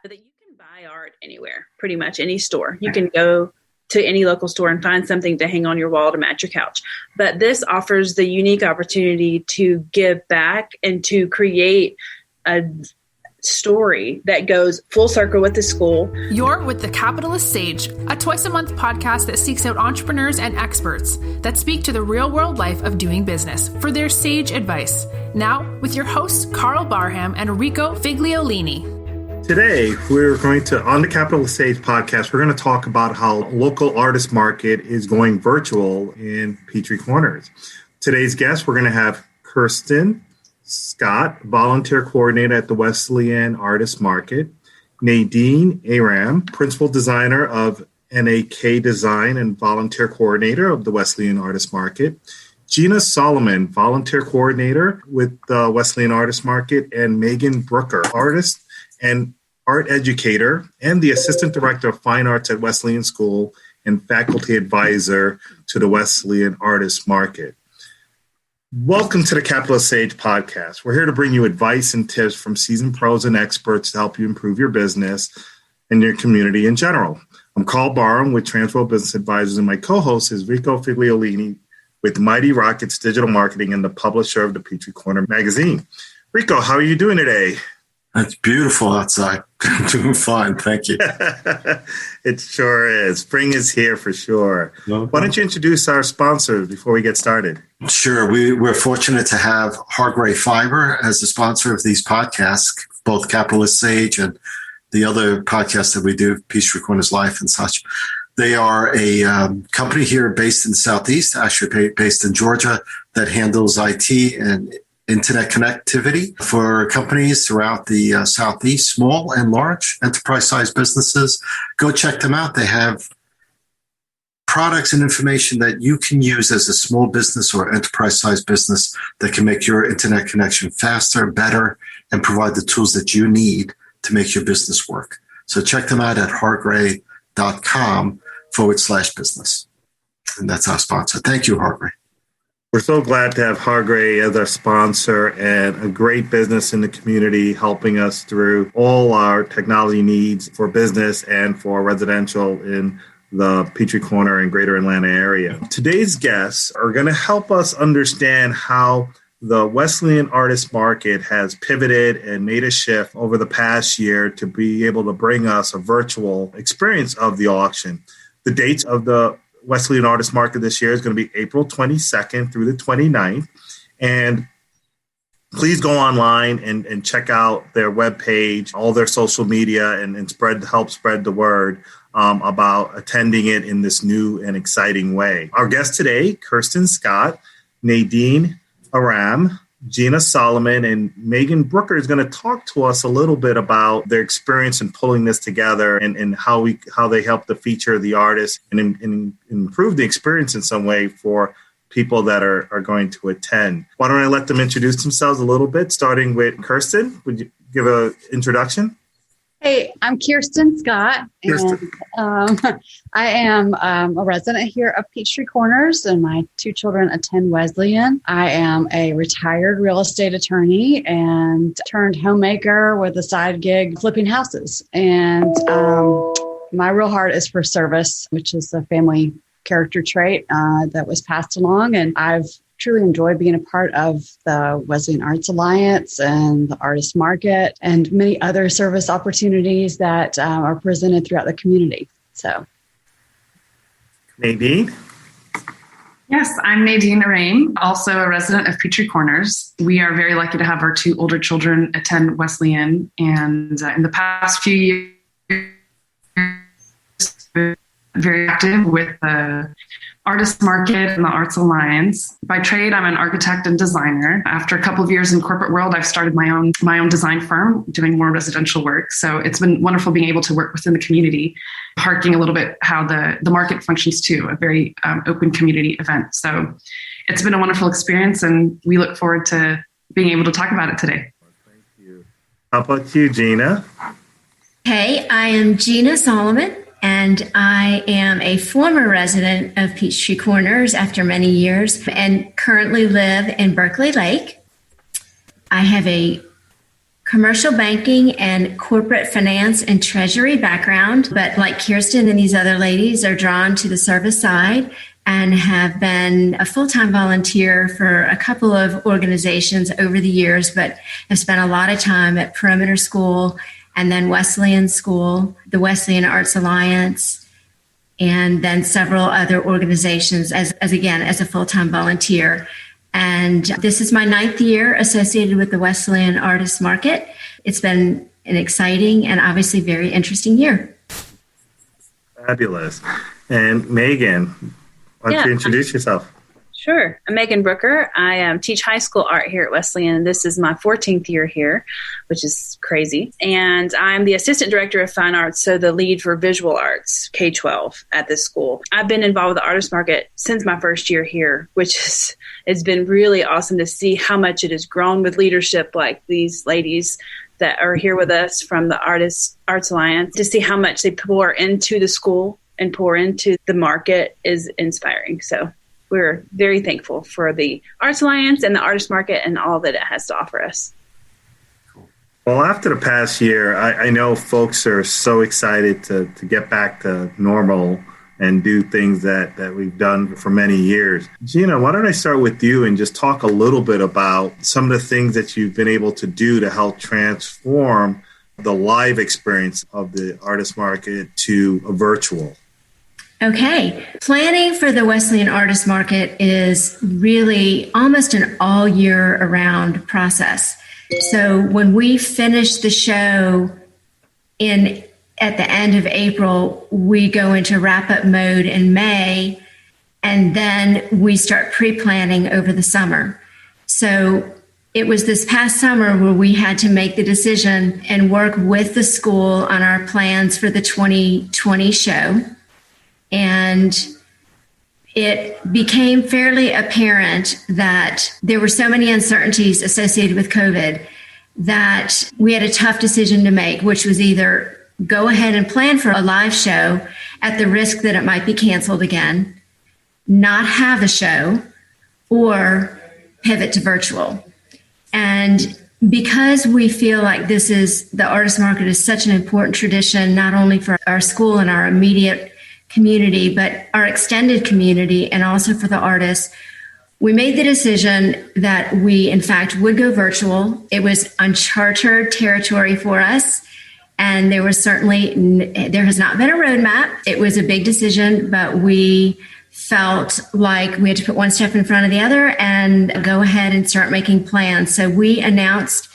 that you can buy art anywhere, pretty much any store. You can go to any local store and find something to hang on your wall to match your couch. But this offers the unique opportunity to give back and to create a story that goes full circle with the school. You're with The Capitalist Sage, a twice-a-month podcast that seeks out entrepreneurs and experts that speak to the real-world life of doing business for their sage advice. Now, with your hosts, Karl Barham and Rico Figliolini. Today, we're going to, on the Capitalist Sage podcast, we're going to talk about how local artist market is going virtual in Petrie Corners. Today's guest, we're going to have Kirsten Scott, volunteer coordinator at the Wesleyan Artist Market, Nadine Aram, principal designer of NAK Design and volunteer coordinator of the Wesleyan Artist Market, Gina Solomon, volunteer coordinator with the Wesleyan Artist Market, and Megan Brooker, artist and art educator and the assistant director of fine arts at Wesleyan School and faculty advisor to the Wesleyan Artist Market. Welcome to the Capitalist Sage podcast. We're here to bring you advice and tips from seasoned pros and experts to help you improve your business and your community in general. I'm Karl Barham with Transworld Business Advisors, and my co-host is Rico Figliolini with Mighty Rockets Digital Marketing and the publisher of the Petrie Corner magazine. Rico, how are you doing today? It's beautiful outside. I'm doing fine. Thank you. It sure is. Spring is here for sure. Why don't you introduce our sponsors before we get started? Sure. We're fortunate to have Hargrave Fiber as the sponsor of these podcasts, both Capitalist Sage and the other podcasts that we do, Petrie Corners Life and such. They are a company here based in the Southeast, actually based in Georgia, that handles IT and internet connectivity for companies throughout the Southeast, small and large enterprise-sized businesses. Go check them out. They have products and information that you can use as a small business or enterprise-sized business that can make your internet connection faster, better, and provide the tools that you need to make your business work. So check them out at hargrave.com/business. And that's our sponsor. Thank you, Hargrave. We're so glad to have Hargrave as our sponsor and a great business in the community, helping us through all our technology needs for business and for residential in the Petrie Corner and greater Atlanta area. Today's guests are going to help us understand how the Wesleyan Artist Market has pivoted and made a shift over the past year to be able to bring us a virtual experience of the auction. The dates of the Wesleyan Artist Market this year is going to be April 22nd through the 29th. And please go online and check out their webpage, all their social media, and help spread the word about attending it in this new and exciting way. Our guests today, Kirsten Scott, Nadine Aram, Gina Solomon, and Megan Brooker is going to talk to us a little bit about their experience in pulling this together and how they help to feature the artists and improve the experience in some way for people that are going to attend. Why don't I let them introduce themselves a little bit, starting with Kirsten? Would you give an introduction? Hey, I'm Kirsten Scott, and I am a resident here of Petrie Corners, and my two children attend Wesleyan. I am a retired real estate attorney and turned homemaker with a side gig flipping houses. And my real heart is for service, which is a family character trait that was passed along, and I've truly enjoyed being a part of the Wesleyan Arts Alliance and the Artist Market and many other service opportunities that are presented throughout the community. So, Nadine? Yes, I'm Nadine Aram, also a resident of Petrie Corners. We are very lucky to have our two older children attend Wesleyan, and in the past few years, very active with the Artist Market and the Arts Alliance. By trade, I'm an architect and designer. After a couple of years in corporate world, I've started my own design firm doing more residential work. So it's been wonderful being able to work within the community, harking a little bit how the market functions too, a very open community event. So it's been a wonderful experience, and we look forward to being able to talk about it today. Thank you. How about you, Gina? Hey, I am Gina Solomon, and I am a former resident of Petrie Corners after many years and currently live in Berkeley Lake. I have a commercial banking and corporate finance and treasury background, but like Kirsten and these other ladies are drawn to the service side and have been a full-time volunteer for a couple of organizations over the years, but have spent a lot of time at Perimeter School and then Wesleyan School, the Wesleyan Arts Alliance, and then several other organizations as a full-time volunteer. And this is my 9th year associated with the Wesleyan Artist Market. It's been an exciting and obviously very interesting year. Fabulous. And Megan, why don't you introduce yourself? Sure. I'm Megan Brooker. I teach high school art here at Wesleyan. This is my 14th year here, which is crazy. And I'm the assistant director of fine arts, so the lead for visual arts, K-12 at this school. I've been involved with the Artist Market since my first year here, which is, it's been really awesome to see how much it has grown with leadership like these ladies that are here with us from the Arts Alliance. To see how much they pour into the school and pour into the market is inspiring. So we're very thankful for the Arts Alliance and the Artist Market and all that it has to offer us. Well, after the past year, I know folks are so excited to get back to normal and do things that we've done for many years. Gina, why don't I start with you and just talk a little bit about some of the things that you've been able to do to help transform the live experience of the Artist Market to a virtual. Okay. Planning for the Wesleyan Artist Market is really almost an all year around process. So when we finish the show at the end of April, we go into wrap up mode in May, and then we start pre-planning over the summer. So it was this past summer where we had to make the decision and work with the school on our plans for the 2020 show. And it became fairly apparent that there were so many uncertainties associated with COVID that we had a tough decision to make, which was either go ahead and plan for a live show at the risk that it might be canceled again, not have a show, or pivot to virtual. And because we feel like the Artist Market is such an important tradition, not only for our school and our immediate community, but our extended community and also for the artists, we made the decision that we, in fact, would go virtual. It was uncharted territory for us. And there has not been a roadmap. It was a big decision, but we felt like we had to put one step in front of the other and go ahead and start making plans. So we announced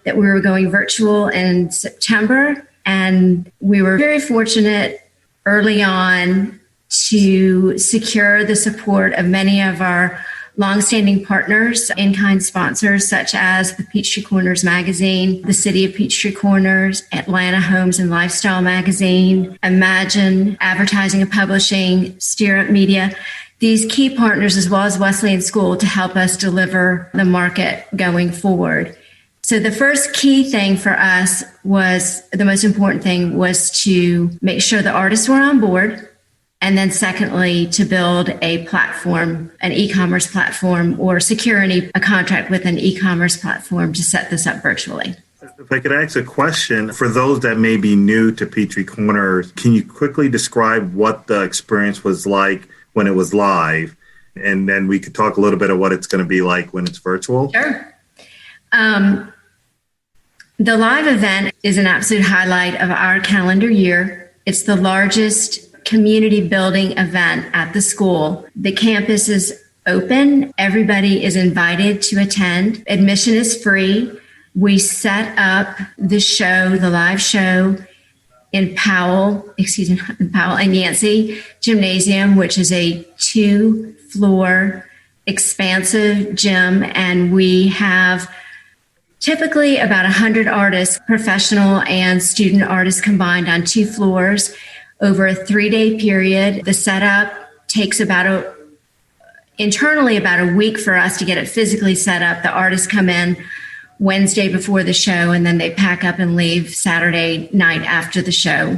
that we were going virtual in September, and we were very fortunate early on to secure the support of many of our longstanding partners, in-kind sponsors, such as the Peachtree Corners magazine, the City of Peachtree Corners, Atlanta Homes and Lifestyle magazine, Imagine Advertising and Publishing, Steer Up Media, these key partners, as well as Wesleyan School, to help us deliver the market going forward. So the first key thing for us the most important thing was to make sure the artists were on board. And then secondly, to build a platform, an e-commerce platform, or secure a contract with an e-commerce platform to set this up virtually. If I could ask a question, for those that may be new to Peachtree Corners, can you quickly describe what the experience was like when it was live? And then we could talk a little bit of what it's going to be like when it's virtual. Sure. The live event is an absolute highlight of our calendar year. It's the largest community building event at the school. The campus is open. Everybody is invited to attend. Admission is free. We set up the live show in Powell and Yancey Gymnasium, which is a 2-floor expansive gym. And we have typically about 100 artists, professional and student artists combined, on 2 floors over a 3-day period. The setup takes internally about a week for us to get it physically set up. The artists come in Wednesday before the show, and then they pack up and leave Saturday night after the show.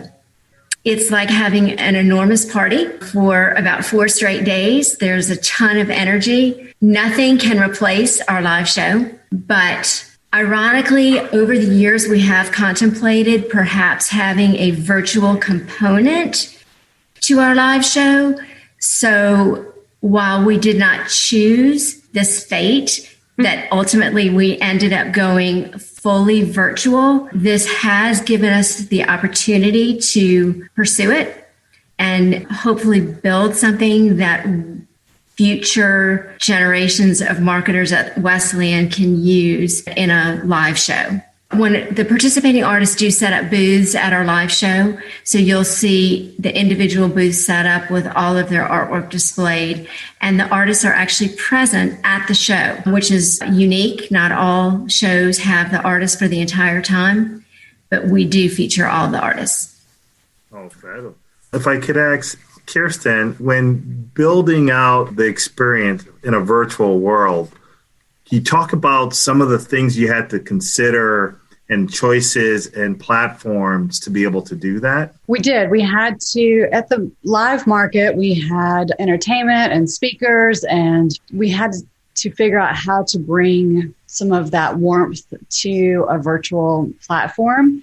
It's like having an enormous party for about 4 straight days. There's a ton of energy. Nothing can replace our live show, but Ironically, over the years, we have contemplated perhaps having a virtual component to our live show. So while we did not choose this fate, that ultimately we ended up going fully virtual, this has given us the opportunity to pursue it and hopefully build something that future generations of marketers at Wesleyan can use in a live show. When the participating artists do set up booths at our live show, so you'll see the individual booths set up with all of their artwork displayed, and the artists are actually present at the show, which is unique. Not all shows have the artists for the entire time, but we do feature all the artists. Oh, fabulous. If I could ask Kirsten, when building out the experience in a virtual world, can you talk about some of the things you had to consider and choices and platforms to be able to do that? We did. We had to, at the live market, we had entertainment and speakers, and we had to figure out how to bring some of that warmth to a virtual platform.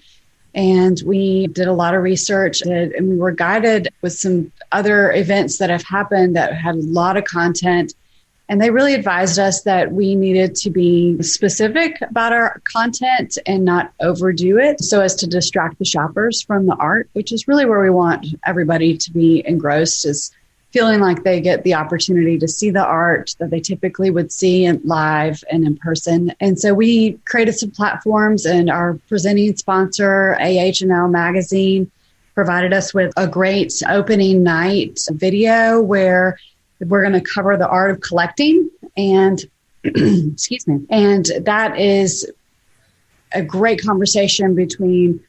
And we did a lot of research, and we were guided with some other events that have happened that had a lot of content. And they really advised us that we needed to be specific about our content and not overdo it so as to distract the shoppers from the art, which is really where we want everybody to be engrossed, is feeling like they get the opportunity to see the art that they typically would see in live and in person. And so we created some platforms, and our presenting sponsor, AH&L Magazine, provided us with a great opening night video where we're going to cover the art of collecting. And excuse me. And that is a great conversation between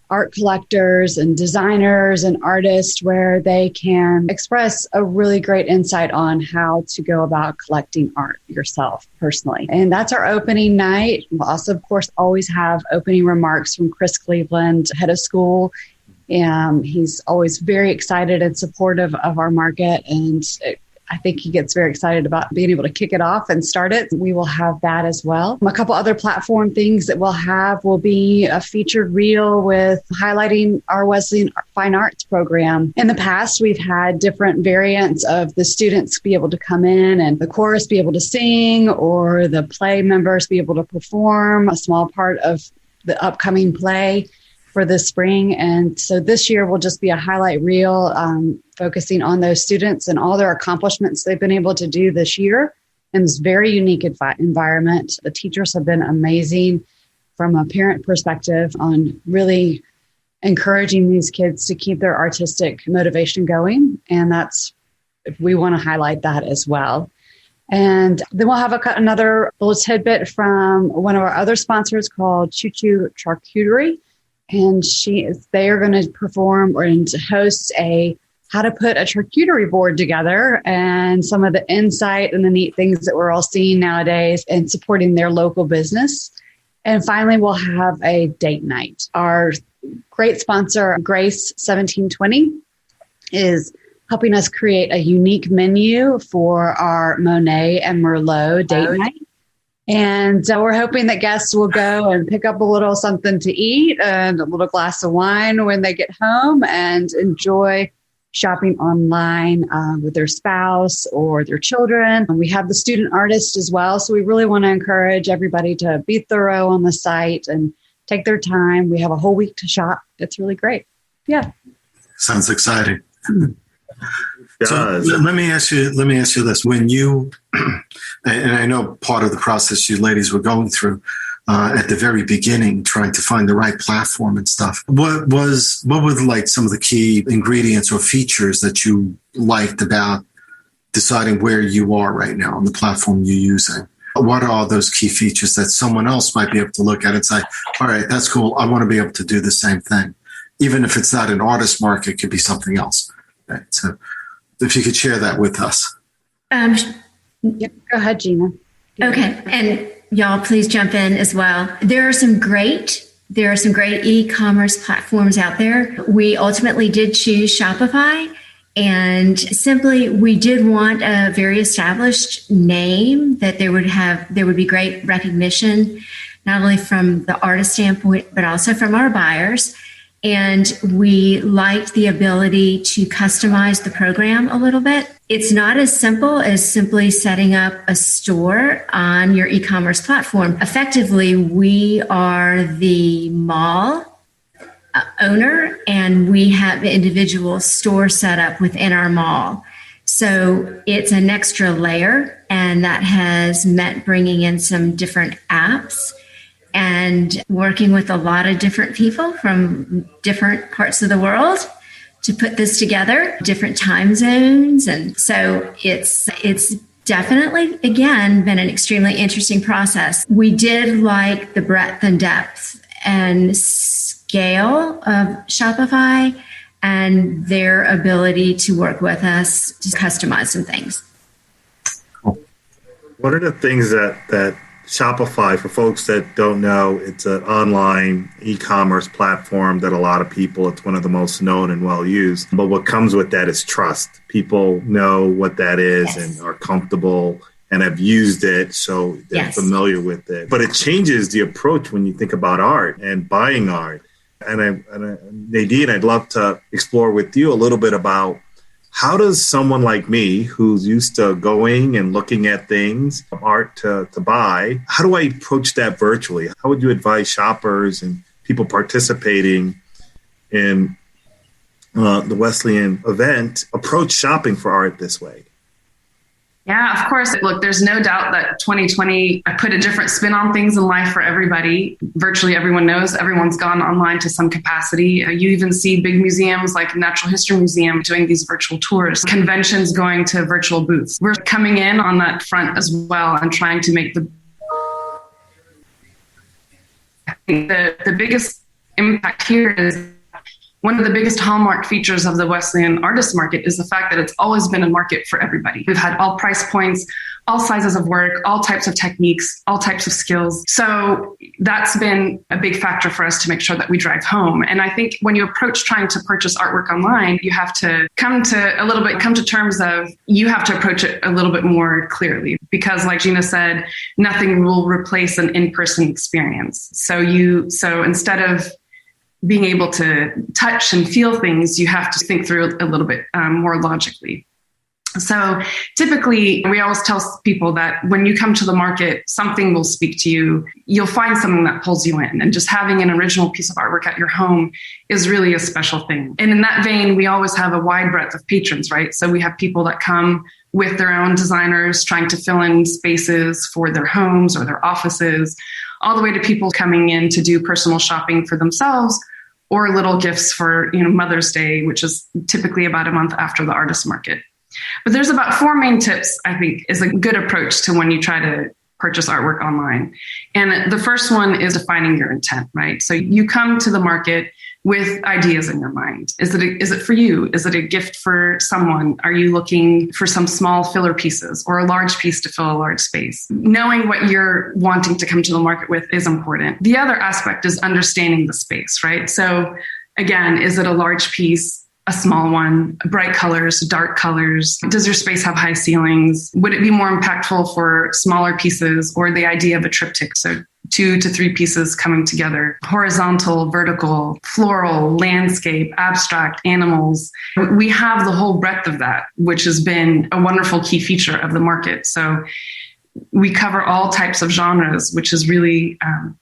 art collectors and designers and artists, where they can express a really great insight on how to go about collecting art yourself personally. And that's our opening night. We'll also, of course, always have opening remarks from Chris Cleveland, head of school. He's always very excited and supportive of our market, and I think he gets very excited about being able to kick it off and start it. We will have that as well. A couple other platform things that we'll have will be a featured reel with highlighting our Wesleyan Fine Arts program. In the past, we've had different variants of the students be able to come in and the chorus be able to sing, or the play members be able to perform a small part of the upcoming play for this spring. And so this year will just be a highlight reel focusing on those students and all their accomplishments they've been able to do this year in this very unique environment. The teachers have been amazing from a parent perspective on really encouraging these kids to keep their artistic motivation going. And we want to highlight that as well. And then we'll have another little tidbit from one of our other sponsors called Choo Choo Charcuterie. And they are going to perform and host how to put a charcuterie board together, and some of the insight and the neat things that we're all seeing nowadays and supporting their local business. And finally, we'll have a date night. Our great sponsor, Grace 1720, is helping us create a unique menu for our Monet and Merlot date night. And we're hoping that guests will go and pick up a little something to eat and a little glass of wine when they get home, and enjoy shopping online with their spouse or their children. And we have the student artist as well. So we really want to encourage everybody to be thorough on the site and take their time. We have a whole week to shop. It's really great. Yeah. Sounds exciting. So let me ask you this. When you, and I know part of the process you ladies were going through at the very beginning, trying to find the right platform and stuff, what were like some of the key ingredients or features that you liked about deciding where you are right now on the platform you're using? What are those key features that someone else might be able to look at and say, all right, that's cool. I want to be able to do the same thing. Even if it's not an artist market, it could be something else. Right? So if you could share that with us. Go ahead, Gina. Okay. And y'all, please jump in as well. There are some great e-commerce platforms out there. We ultimately did choose Shopify, and simply we did want a very established name that there would be great recognition. not only from the artist standpoint, but also from our buyers. And we liked the ability to customize the program a little bit. It's not as simple as simply setting up a store on your e-commerce platform. Effectively, we are the mall owner, and we have individual store set up within our mall. So it's an extra layer, and that has meant bringing in some different apps and working with a lot of different people from different parts of the world to put this together, different time zones. And so it's definitely, again, been an extremely interesting process. We did like the breadth and depth and scale of Shopify and their ability to work with us to customize some things. What are the things that Shopify, for folks that don't know, it's an online e-commerce platform that a lot of people, it's one of the most known and well used. But what comes with that is trust. People know what that is, yes, and are comfortable and have used it, so they're, yes, familiar with it. But it changes the approach when you think about art and buying art. And Nadine, I'd love to explore with you a little bit about how does someone like me, who's used to going and looking at things, art to buy, how do I approach that virtually? How would you advise shoppers and people participating in the Wesleyan event approach shopping for art this way? Yeah, of course. Look, there's no doubt that 2020 put a different spin on things in life for everybody. Virtually everyone knows everyone's gone online to some capacity. You even see big museums like Natural History Museum doing these virtual tours, conventions going to virtual booths. We're coming in on that front as well and trying to make the biggest impact here is one of the biggest hallmark features of the Wesleyan Artist Market is the fact that it's always been a market for everybody. We've had all price points, all sizes of work, all types of techniques, all types of skills. So that's been a big factor for us to make sure that we drive home. And I think when you approach trying to purchase artwork online, you have to come to terms of you have to approach it a little bit more clearly, because like Gina said, nothing will replace an in-person experience. So instead of being able to touch and feel things, you have to think through a little bit more logically. So typically, we always tell people that when you come to the market, something will speak to you. You'll find something that pulls you in. And just having an original piece of artwork at your home is really a special thing. And in that vein, we always have a wide breadth of patrons, right? So we have people that come with their own designers trying to fill in spaces for their homes or their offices, all the way to people coming in to do personal shopping for themselves or little gifts for, Mother's Day, which is typically about a month after the artist market. But there's about 4 main tips, I think, is a good approach to when you try to purchase artwork online. And the first one is defining your intent, right? So you come to the market with ideas in your mind. Is it for you? Is it a gift for someone? Are you looking for some small filler pieces or a large piece to fill a large space? Knowing what you're wanting to come to the market with is important. The other aspect is understanding the space, right? So again, is it a large piece, a small one, bright colors, dark colors? Does your space have high ceilings? Would it be more impactful for smaller pieces or the idea of a triptych? So 2 to 3 pieces coming together, horizontal, vertical, floral, landscape, abstract, animals. We have the whole breadth of that, which has been a wonderful key feature of the market. So we cover all types of genres, which is really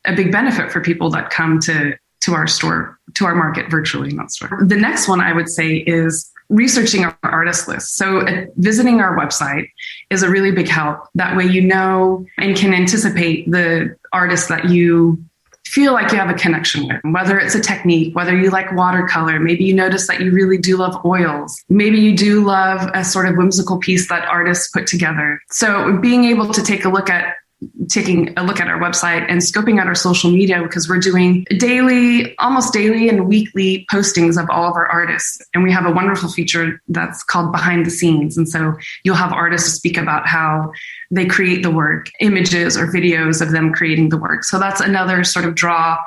a big benefit for people that come to our store, to our market virtually, not store. The next one I would say is researching our artist list. So visiting our website is a really big help. That way you know and can anticipate the artists that you feel like you have a connection with, whether it's a technique, whether you like watercolor, maybe you notice that you really do love oils. Maybe you do love a sort of whimsical piece that artists put together. So being able to taking a look at our website and scoping out our social media, because we're doing almost daily and weekly postings of all of our artists. And we have a wonderful feature that's called Behind the Scenes. And so you'll have artists speak about how they create the work, images or videos of them creating the work. So that's another sort of draw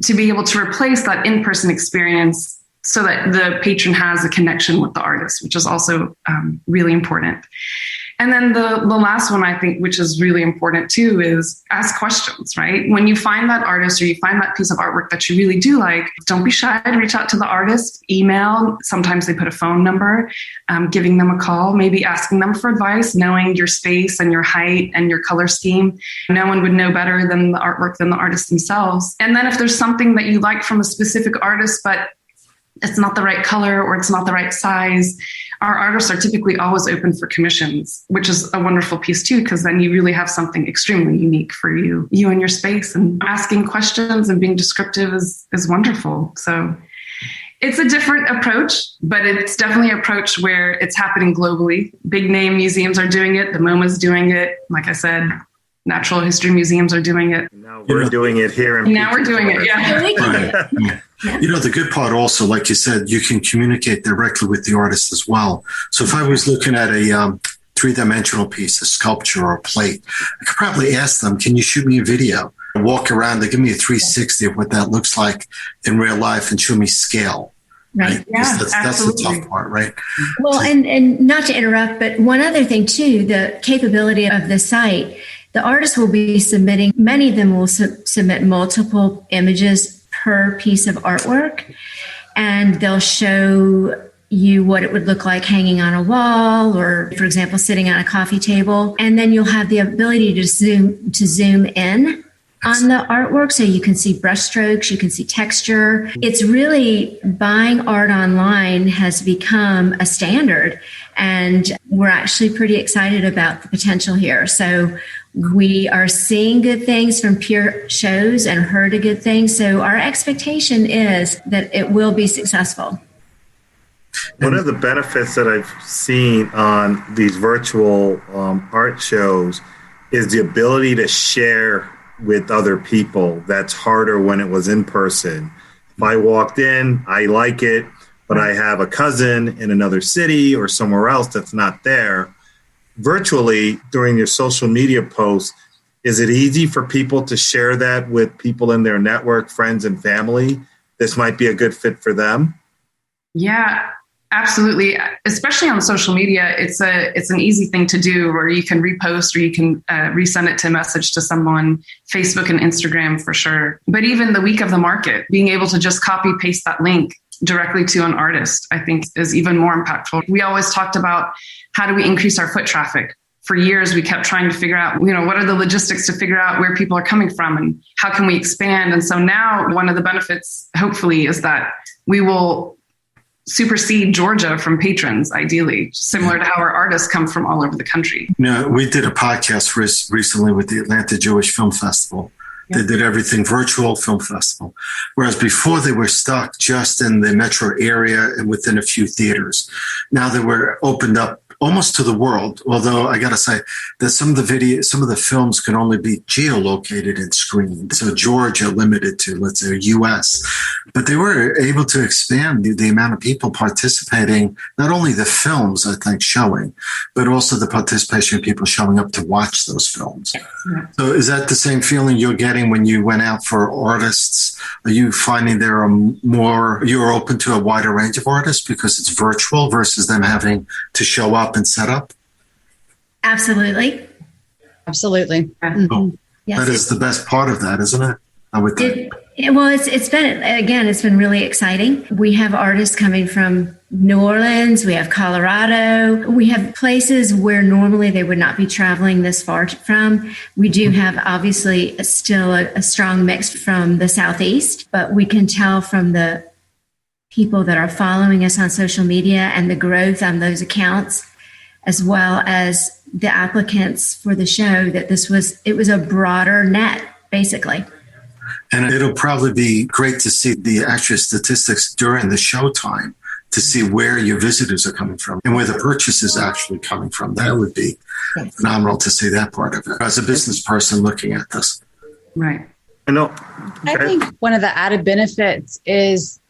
to be able to replace that in-person experience so that the patron has a connection with the artist, which is also really important. And then the last one, I think, which is really important too, is ask questions, right? When you find that artist or you find that piece of artwork that you really do like, don't be shy to reach out to the artist, email. Sometimes they put a phone number, giving them a call, maybe asking them for advice, knowing your space and your height and your color scheme. No one would know better than the artwork than the artists themselves. And then if there's something that you like from a specific artist, but it's not the right color or it's not the right size, our artists are typically always open for commissions, which is a wonderful piece too, because then you really have something extremely unique for you and your space. And asking questions and being descriptive is wonderful. So it's a different approach, but it's definitely an approach where it's happening globally. Big name museums are doing it. The MoMA's doing it. Like I said, natural history museums are doing it. Now we're doing it here. Now we're doing it. Yeah. The good part also, like you said, you can communicate directly with the artist as well. So if I was looking at a three-dimensional piece, a sculpture or a plate, I could probably ask them, can you shoot me a video? Walk around, they give me a 360 of what that looks like in real life and show me scale. Right. Yeah, that's the tough part, right? Well, and not to interrupt, but one other thing too, the capability of the site, the artists will be submitting, many of them will submit multiple images per piece of artwork, and they'll show you what it would look like hanging on a wall or, for example, sitting on a coffee table. And then you'll have the ability to zoom in on the artwork so you can see brushstrokes, you can see texture. It's really, buying art online has become a standard, and we're actually pretty excited about the potential here. So we are seeing good things from peer shows and heard a good thing. So our expectation is that it will be successful. One of the benefits that I've seen on these virtual art shows is the ability to share with other people. That's harder when it was in person. If I walked in, I like it, but I have a cousin in another city or somewhere else that's not there. Virtually, during your social media posts, is it easy for people to share that with people in their network, friends and family? This might be a good fit for them. Yeah, absolutely. Especially on social media, it's an easy thing to do, where you can repost or you can resend it to message to someone, Facebook and Instagram for sure. But even the week of the market, being able to just copy paste that link directly to an artist, I think is even more impactful. We always talked about, how do we increase our foot traffic? For years, we kept trying to figure out, what are the logistics to figure out where people are coming from and how can we expand? And so now one of the benefits, hopefully, is that we will supersede Georgia from patrons, ideally, similar to how our artists come from all over the country. We did a podcast recently with the Atlanta Jewish Film Festival. They did everything virtual film festival. Whereas before they were stuck just in the metro area and within a few theaters. Now they were opened up almost to the world. Although I got to say that some of the films can only be geolocated and screened. So Georgia limited to, let's say, US, but they were able to expand the amount of people participating, not only the films, I think, showing, but also the participation of people showing up to watch those films. Yeah. So is that the same feeling you're getting when you went out for artists? Are you finding you're open to a wider range of artists because it's virtual versus them having to show up and set up? Absolutely. Mm-hmm. Yes. That is the best part of that, isn't it? I would think. It's been really exciting. We have artists coming from New Orleans, we have Colorado, we have places where normally they would not be traveling this far from. We do have obviously still a strong mix from the Southeast, but we can tell from the people that are following us on social media and the growth on those accounts, as well as the applicants for the show, that it was a broader net, basically. And it'll probably be great to see the actual statistics during the showtime to see where your visitors are coming from and where the purchase is actually coming from. That would be phenomenal to see that part of it as a business person looking at this. Right. I think one of the added benefits is,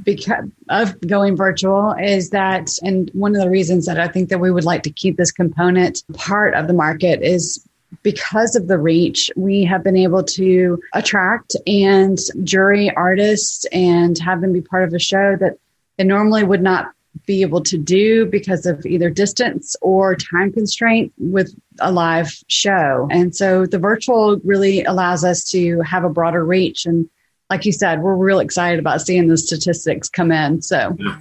because of going virtual, is that, and one of the reasons that I think that we would like to keep this component part of the market is because of the reach. We have been able to attract and jury artists and have them be part of a show that they normally would not be able to do because of either distance or time constraint with a live show. And so the virtual really allows us to have a broader reach. And like you said, we're real excited about seeing the statistics come in. So, yeah.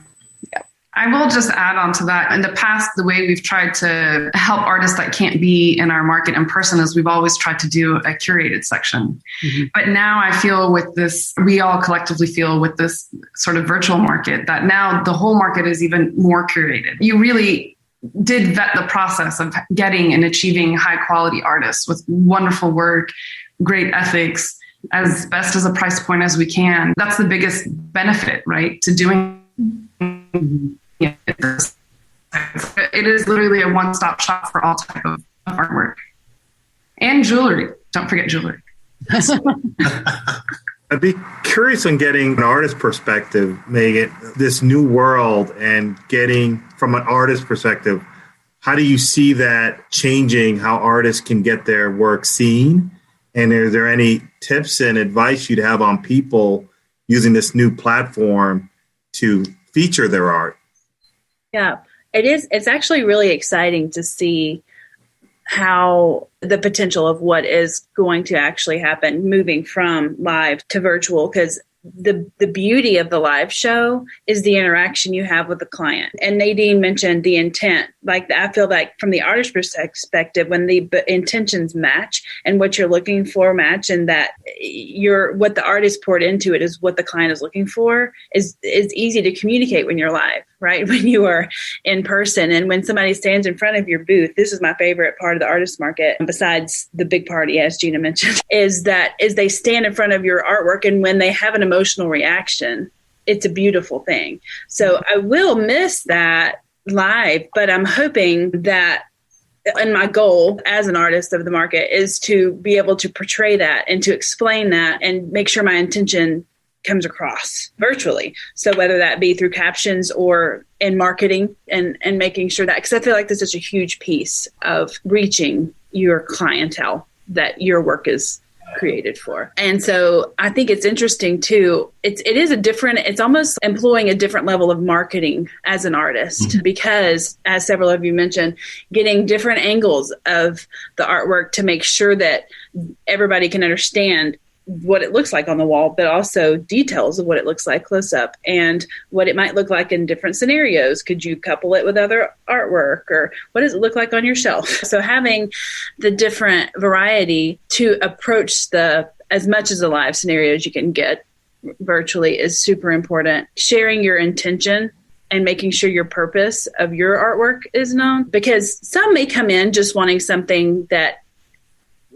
I will just add on to that. In the past, the way we've tried to help artists that can't be in our market in person is we've always tried to do a curated section. Mm-hmm. But now I feel with this, we all collectively feel with this sort of virtual market that now the whole market is even more curated. You really did vet the process of getting and achieving high quality artists with wonderful work, great ethics, as best as a price point as we can. That's the biggest benefit, right, to doing. Yeah, it is literally a one-stop shop for all type of artwork and jewelry. Don't forget jewelry. I'd be curious on getting an artist perspective, Megan, this new world, and getting from an artist perspective, how do you see that changing how artists can get their work seen? And are there any tips and advice you'd have on people using this new platform to feature their art? Yeah, it is. It's actually really exciting to see how the potential of what is going to actually happen moving from live to virtual, because the beauty of the live show is the interaction you have with the client. And Nadine mentioned the intent. Like, I feel like from the artist perspective, when the intentions match and what you're looking for match, and that what the artist poured into it is what the client is looking for, is easy to communicate when you're live, right? When you are in person. And when somebody stands in front of your booth, this is my favorite part of the artist market, besides the big party, as Gina mentioned, is they stand in front of your artwork, and when they have an emotional reaction, it's a beautiful thing. So I will miss that live, but I'm hoping that, and my goal as an artist of the market is to be able to portray that and to explain that and make sure my intention comes across virtually. So whether that be through captions or in marketing and making sure that, because I feel like this is a huge piece of reaching your clientele that your work is created for. And so I think it's interesting too. It's almost employing a different level of marketing as an artist, because as several of you mentioned, getting different angles of the artwork to make sure that everybody can understand what it looks like on the wall, but also details of what it looks like close up and what it might look like in different scenarios. Could you couple it with other artwork, or what does it look like on your shelf? So having the different variety to approach as much as the live scenarios you can get virtually is super important. Sharing your intention and making sure your purpose of your artwork is known, because some may come in just wanting something that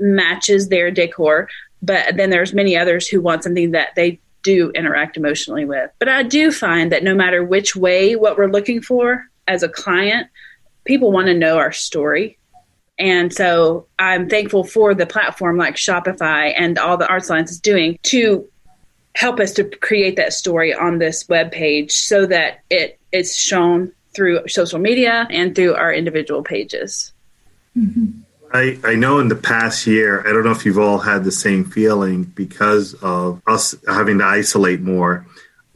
matches their decor, but then there's many others who want something that they do interact emotionally with. But I do find that no matter which way, what we're looking for as a client, people want to know our story. And so I'm thankful for the platform like Shopify and all the Art Science is doing to help us to create that story on this webpage so that it is shown through social media and through our individual pages. Mm-hmm. I know in the past year, I don't know if you've all had the same feeling because of us having to isolate more.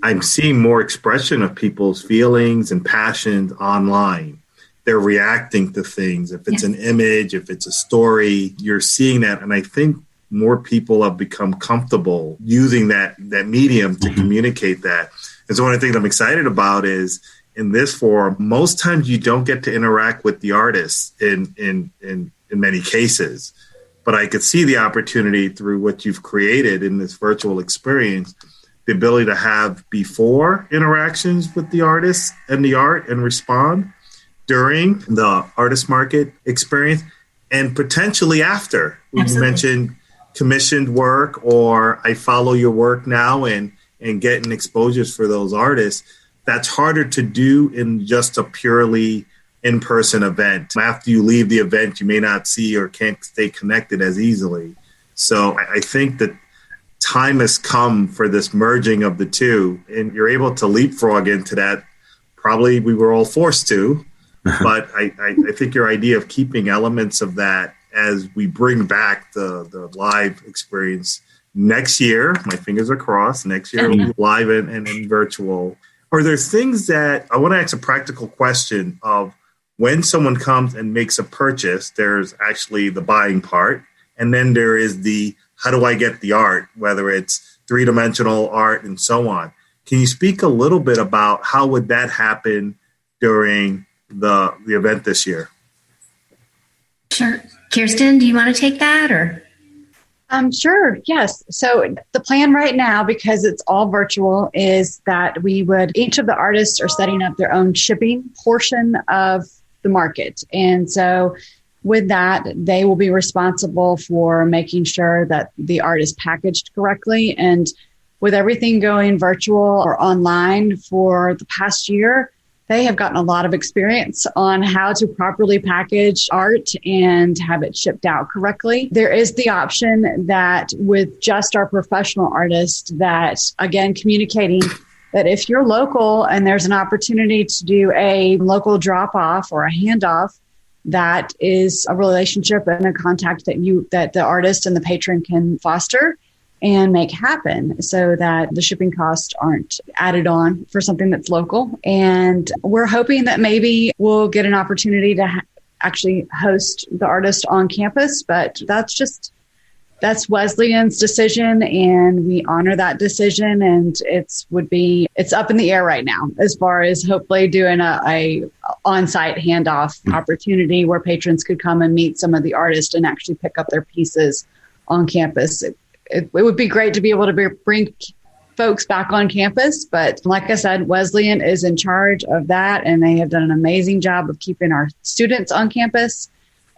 I'm seeing more expression of people's feelings and passions online. They're reacting to things. If it's an image, if it's a story, you're seeing that. And I think more people have become comfortable using that medium to communicate that. And so one of the things I'm excited about is in this forum, most times you don't get to interact with the artists in many cases, but I could see the opportunity through what you've created in this virtual experience, the ability to have before interactions with the artists and the art and respond during the artist market experience and potentially after. Absolutely. You mentioned commissioned work, or I follow your work now and getting exposures for those artists. That's harder to do in just a purely in-person event. After you leave the event, you may not see or can't stay connected as easily. So I think that time has come for this merging of the two, and you're able to leapfrog into that. Probably we were all forced to, but I think your idea of keeping elements of that as we bring back the live experience next year, my fingers are crossed, next year live and virtual. Are there things that I want to ask a practical question of when someone comes and makes a purchase, there's actually the buying part, and then there is the how do I get the art, whether it's three-dimensional art and so on. Can you speak a little bit about how would that happen during the event this year? Sure. Kirsten, do you want to take that or? Sure. Yes. So the plan right now, because it's all virtual, is that each of the artists are setting up their own shipping portion of the market. And so with that, they will be responsible for making sure that the art is packaged correctly. And with everything going virtual or online for the past year, they have gotten a lot of experience on how to properly package art and have it shipped out correctly. There is the option that with just our professional artists that, again, communicating that if you're local and there's an opportunity to do a local drop-off or a handoff, that is a relationship and a contact that the artist and the patron can foster and make happen so that the shipping costs aren't added on for something that's local. And we're hoping that maybe we'll get an opportunity to actually host the artist on campus, but that's Wesleyan's decision, and we honor that decision. And it's up in the air right now as far as hopefully doing a on-site handoff opportunity where patrons could come and meet some of the artists and actually pick up their pieces on campus. It would be great to be able to bring folks back on campus. But like I said, Wesleyan is in charge of that, and they have done an amazing job of keeping our students on campus.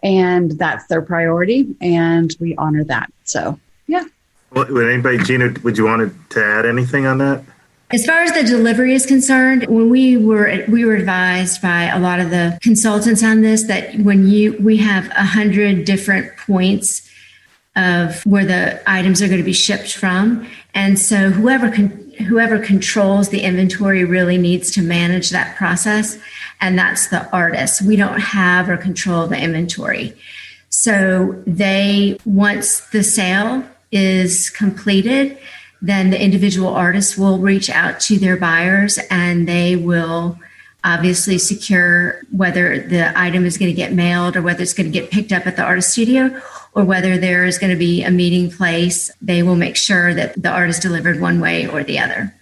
And that's their priority, and we honor that. So, yeah. Well, would anybody, Gina, would you want to add anything on that? As far as the delivery is concerned, when we were advised by a lot of the consultants on this that we have 100 different points of where the items are going to be shipped from. And so whoever controls the inventory really needs to manage that process. And that's the artist. We don't have or control the inventory. So once the sale is completed, then the individual artists will reach out to their buyers and they will obviously secure whether the item is going to get mailed or whether it's going to get picked up at the artist studio or whether there is going to be a meeting place. They will make sure that the art is delivered one way or the other.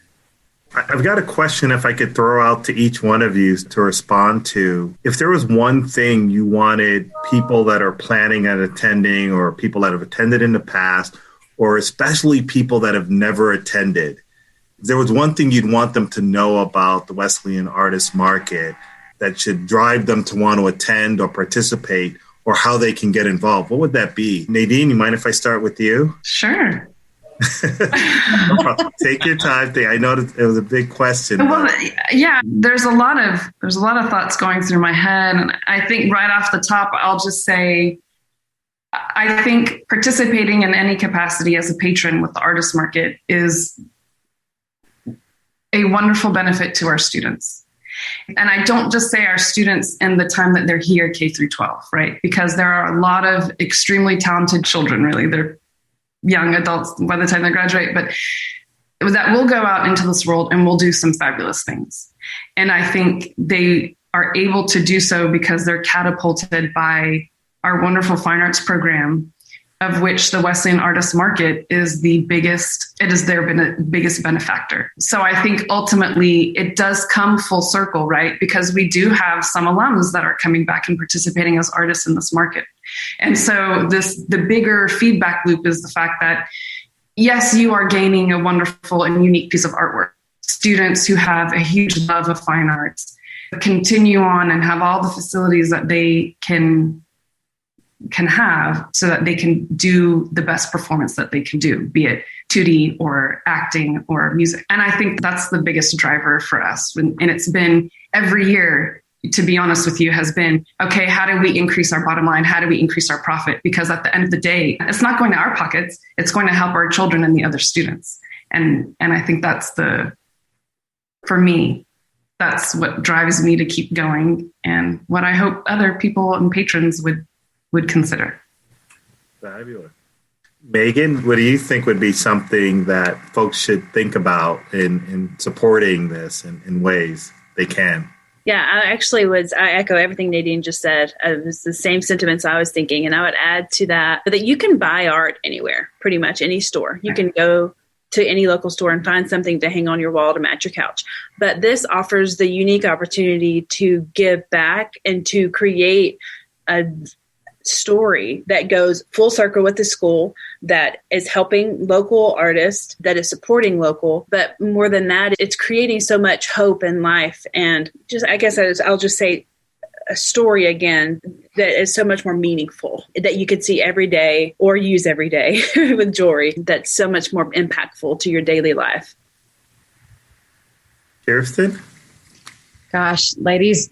I've got a question if I could throw out to each one of you to respond to. If there was one thing you wanted people that are planning on attending or people that have attended in the past, or especially people that have never attended, if there was one thing you'd want them to know about the Wesleyan Artist Market that should drive them to want to attend or participate or how they can get involved, what would that be? Nadine, you mind if I start with you? Sure. Take your time. I know it was a big question. Well, yeah, there's a lot of thoughts going through my head. And I think right off the top, I'll just say, I think participating in any capacity as a patron with the Artist Market is a wonderful benefit to our students. And I don't just say our students in the time that they're here, K through 12, right? Because there are a lot of extremely talented children, really. They're young adults by the time they graduate, but that will go out into this world and will do some fabulous things. And I think they are able to do so because they're catapulted by our wonderful fine arts program, of which the Wesleyan Artist Market is their biggest benefactor. So I think ultimately it does come full circle, right? Because we do have some alums that are coming back and participating as artists in this market. And so the bigger feedback loop is the fact that, yes, you are gaining a wonderful and unique piece of artwork. Students who have a huge love of fine arts continue on and have all the facilities that they can have so that they can do the best performance that they can do, be it 2D or acting or music. And I think that's the biggest driver for us. And it's been every year, to be honest with you, has been, okay, how do we increase our bottom line? How do we increase our profit? Because at the end of the day, it's not going to our pockets. It's going to help our children and the other students. And I think for me, that's what drives me to keep going and what I hope other people and patrons would consider. Fabulous. Megan, what do you think would be something that folks should think about in supporting this in ways they can? Yeah, I echo everything Nadine just said. It was the same sentiments I was thinking. And I would add to that you can buy art anywhere, pretty much any store. You can go to any local store and find something to hang on your wall to match your couch. But this offers the unique opportunity to give back and to create a story that goes full circle with the school, that is helping local artists, that is supporting local. But more than that, it's creating so much hope in life. And just, I guess I'll just say a story again that is so much more meaningful, that you could see every day or use every day with jewelry, that's so much more impactful to your daily life. Kirsten? Gosh, ladies,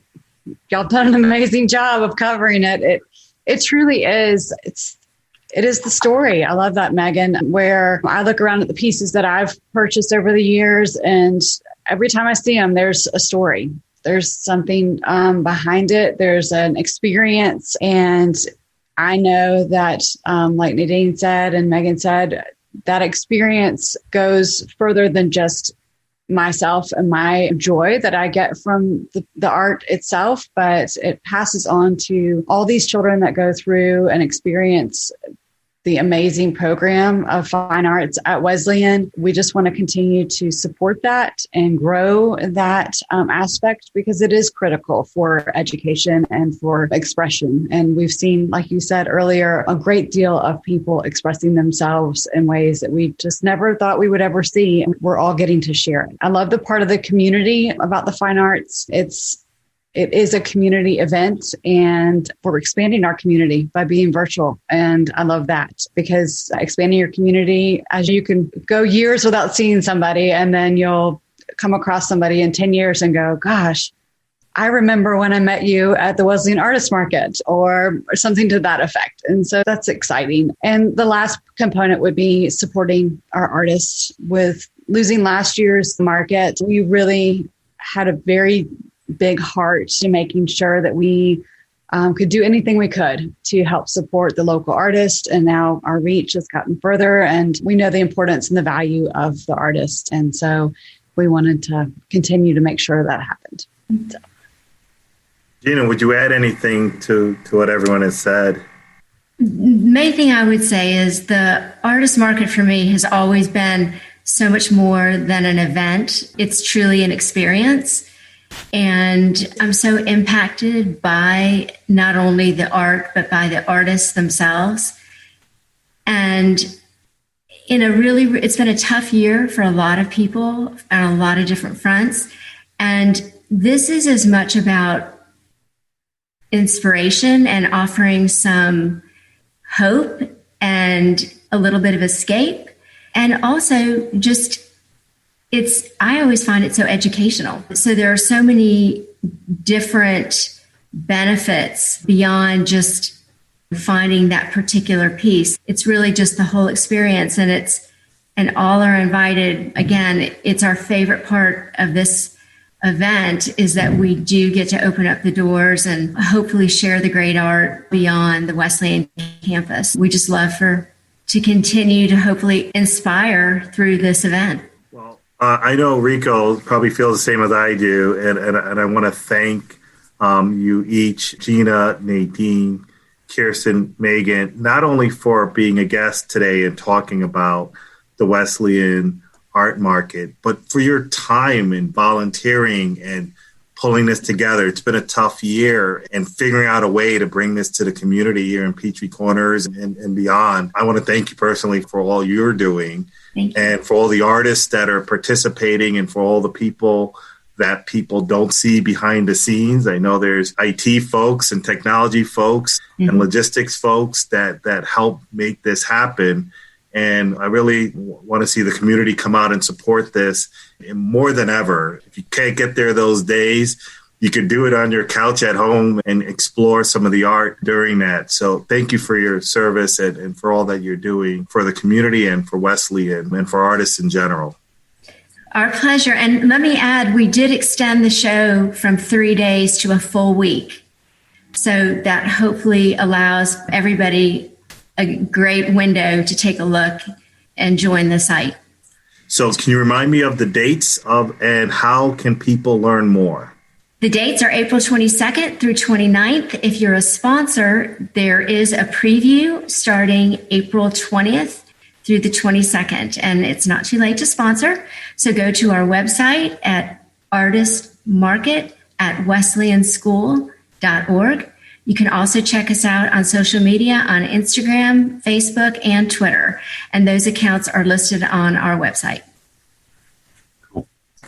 y'all done an amazing job of covering it. It truly is. It is the story. I love that, Megan, where I look around at the pieces that I've purchased over the years, and every time I see them, there's a story. There's something behind it. There's an experience. And I know that, like Nadine said and Megan said, that experience goes further than just myself and my joy that I get from the art itself, but it passes on to all these children that go through and experience the amazing program of fine arts at Wesleyan. We just want to continue to support that and grow that aspect, because it is critical for education and for expression. And we've seen, like you said earlier, a great deal of people expressing themselves in ways that we just never thought we would ever see. And we're all getting to share it. I love the part of the community about the fine arts. It is a community event, and we're expanding our community by being virtual. And I love that, because expanding your community, as you can go years without seeing somebody, and then you'll come across somebody in 10 years and go, gosh, I remember when I met you at the Wesleyan Artist Market, or something to that effect. And so that's exciting. And the last component would be supporting our artists. With losing last year's market, we really had a very big heart to making sure that we could do anything we could to help support the local artist. And now our reach has gotten further, and we know the importance and the value of the artist. And so we wanted to continue to make sure that happened. So. Gina, would you add anything to what everyone has said? The main thing I would say is the artist market for me has always been so much more than an event. It's truly an experience. And I'm so impacted by not only the art, but by the artists themselves. And it's been a tough year for a lot of people on a lot of different fronts. And this is as much about inspiration and offering some hope and a little bit of escape. And also just I always find it so educational. So there are so many different benefits beyond just finding that particular piece. It's really just the whole experience, and all are invited. Again, it's our favorite part of this event is that we do get to open up the doors and hopefully share the great art beyond the Wesleyan campus. We just love to continue to hopefully inspire through this event. I know Rico probably feels the same as I do, and I want to thank you each, Gina, Nadine, Kirsten, Megan, not only for being a guest today and talking about the Wesleyan Art Market, but for your time and volunteering and pulling this together. It's been a tough year, and figuring out a way to bring this to the community here in Peachtree Corners and beyond. I want to thank you personally for all you're doing. And for all the artists that are participating, and for all the people that people don't see behind the scenes. I know there's IT folks and technology folks and logistics folks that help make this happen. And I really want to see the community come out and support this more than ever. If you can't get there those days, you can do it on your couch at home and explore some of the art during that. So thank you for your service and for all that you're doing for the community and for Wesleyan and for artists in general. Our pleasure. And let me add, we did extend the show from 3 days to a full week. So that hopefully allows everybody a great window to take a look and join the site. So can you remind me of the dates and how can people learn more? The dates are April 22nd through 29th. If you're a sponsor, there is a preview starting April 20th through the 22nd, and it's not too late to sponsor. So go to our website at artistmarket@wesleyanschool.org. You can also check us out on social media on Instagram, Facebook, and Twitter. And those accounts are listed on our website.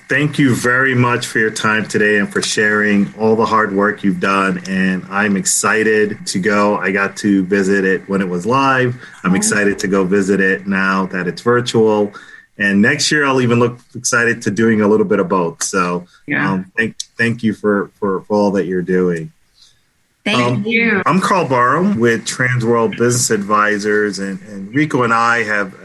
Thank you very much for your time today and for sharing all the hard work you've done. And I'm excited to go. I got to visit it when it was live. I'm excited to go visit it now that it's virtual. And next year, I'll even look excited to doing a little bit of both. So thank you for all that you're doing. Thank you. I'm Karl Barham with Transworld Business Advisors, and Rico and I have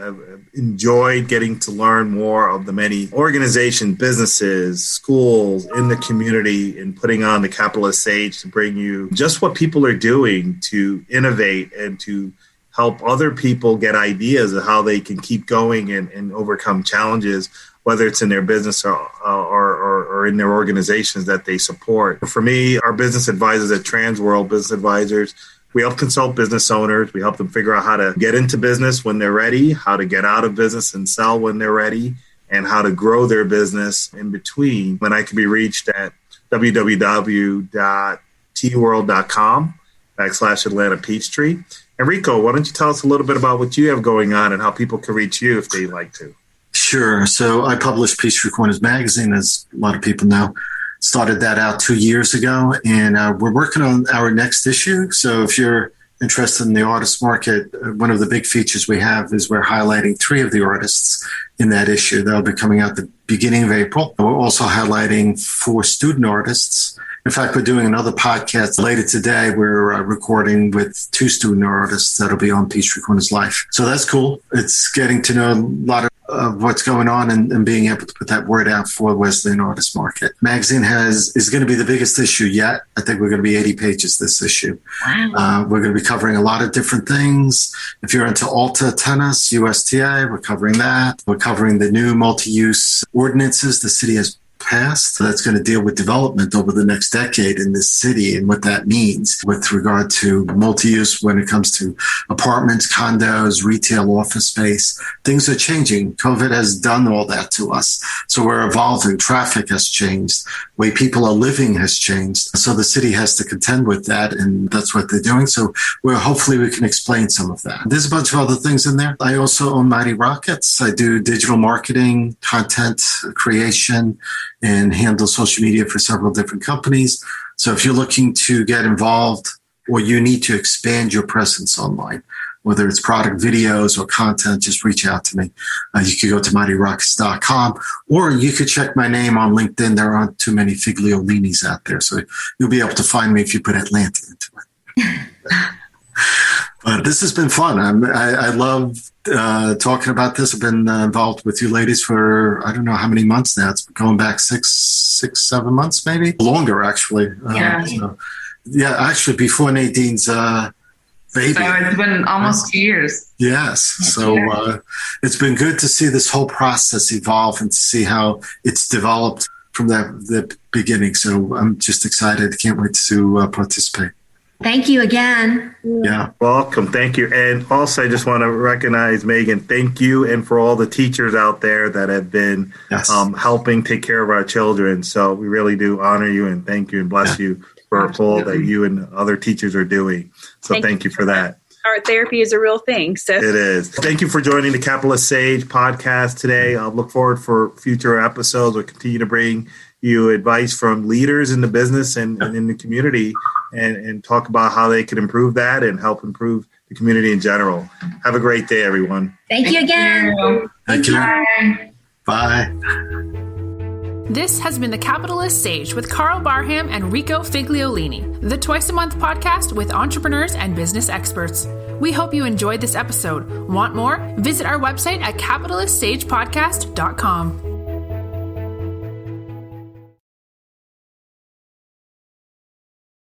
enjoyed getting to learn more of the many organizations, businesses, schools in the community, and putting on the Capitalist Sage to bring you just what people are doing to innovate and to help other people get ideas of how they can keep going and overcome challenges, whether it's in their business or in their organizations that they support. For me, our business advisors at Transworld Business Advisors, we help consult business owners. We help them figure out how to get into business when they're ready, how to get out of business and sell when they're ready, and how to grow their business in between. When I can be reached at www.tworld.com/Atlanta Peachtree. And Rico, why don't you tell us a little bit about what you have going on and how people can reach you if they'd like to? Sure. So I published Peachtree Corners Magazine, as a lot of people know. Started that out 2 years ago, and we're working on our next issue. So if you're interested in the artist market, one of the big features we have is we're highlighting 3 of the artists in that issue. That'll be coming out the beginning of April. We're also highlighting 4 student artists. In fact, we're doing another podcast later today. We're recording with 2 student artists that'll be on Peachtree Corners Life. So that's cool. It's getting to know a lot of what's going on and being able to put that word out for Wesleyan Artist Market. Magazine is going to be the biggest issue yet. I think we're going to be 80 pages this issue. Wow. We're going to be covering a lot of different things. If you're into Alta Tennis, USTA, we're covering that. We're covering the new multi-use ordinances the city has passed that's going to deal with development over the next decade in this city and what that means with regard to multi-use when it comes to apartments, condos, retail, office space. Things are changing. COVID has done all that to us. So we're evolving. Traffic has changed. The way people are living has changed. So the city has to contend with that, and that's what they're doing. So hopefully we can explain some of that. There's a bunch of other things in there. I also own Mighty Rockets. I do digital marketing, content creation, and handle social media for several different companies. So if you're looking to get involved or you need to expand your presence online, whether it's product videos or content, just reach out to me. You could go to mightyrockets.com, or you could check my name on LinkedIn. There aren't too many Figliolinis out there, so you'll be able to find me if you put Atlanta into it. But this has been fun. I love talking about this. I've been involved with you ladies for, I don't know how many months now. It's going back 6-7 months, maybe longer, actually. Actually before Nadine's baby. So it's been almost 2 years. Yes. So it's been good to see this whole process evolve and to see how it's developed from the beginning. So I'm just excited. Can't wait to participate. Thank you again. Yeah, welcome. Thank you. And also, I just want to recognize, Megan, thank you, and for all the teachers out there that have been helping take care of our children. So we really do honor you and thank you and bless you for all that you and other teachers are doing. So thank you for that. Art therapy is a real thing. So it is. Thank you for joining the Capitalist Sage podcast today. I look forward for future episodes. We'll continue to bring you advice from leaders in the business and in the community and talk about how they can improve that and help improve the community in general. Have a great day, everyone. Thank you again. Thank you. Bye. This has been the Capitalist Sage with Karl Barham and Rico Figliolini, the twice-a-month podcast with entrepreneurs and business experts. We hope you enjoyed this episode. Want more? Visit our website at capitalistsagepodcast.com.